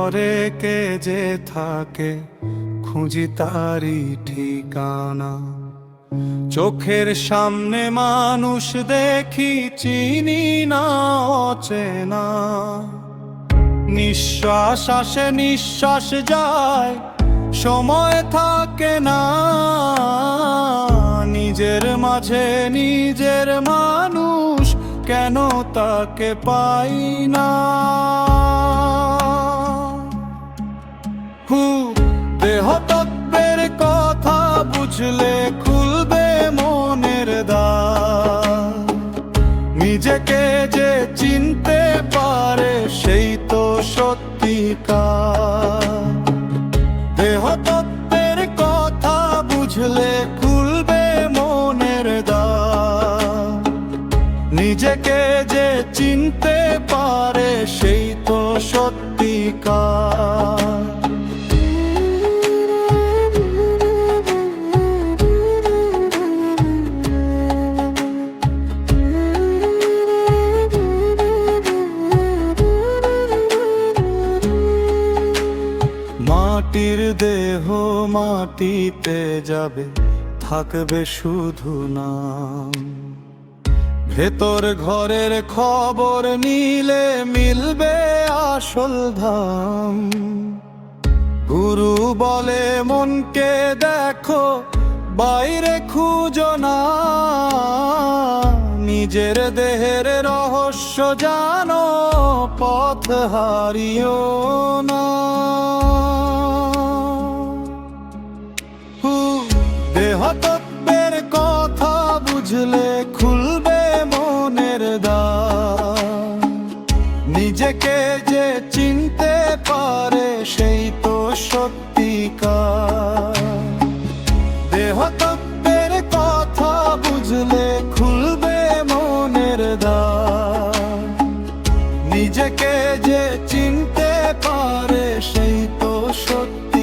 ঘরে কে যে থাকে, খুঁজি তারি ঠিকানা। চোখের সামনে মানুষ দেখি, চিনি না অচেনা। নিঃশ্বাস আসে নিঃশ্বাস যায়, সময় থাকে না। নিজের মাঝে নিজের মানুষ, কেন তাকে পাই না। দেহ তত্ত্বের কথা বুঝলে খুলবে মনের দ্বার। নিজেকে যে চিনতে পারে, সেই তো সত্যিকার। দেহ তত্ত্বের কথা বুঝলে খুলবে মনের দ্বার। নিজেকে যে চিনতে পারে, সেই তো সত্যিকার। মাটির দেহ মাটিতে যাবে, থাকবে শুধু নাম। ভেতর ঘরের খবর নিলে মিলবে আসল ধাম। গুরু বলে মনকে দেখো, বাইরে খুঁজো না। নিজের দেহের রহস্য জানো, পথ হারিও না। দেহ তত্ত্বের কথা বুঝলে খুলবে মনের দ্বার। নিজেকে যে চিনতে পারে, সেই তো সত্যিকার। দেহ তত্ত্বের কথা বুঝলে খুলবে মনের দ্বার। নিজেকে যে চিনতে পারে, সেই তো সত্যি।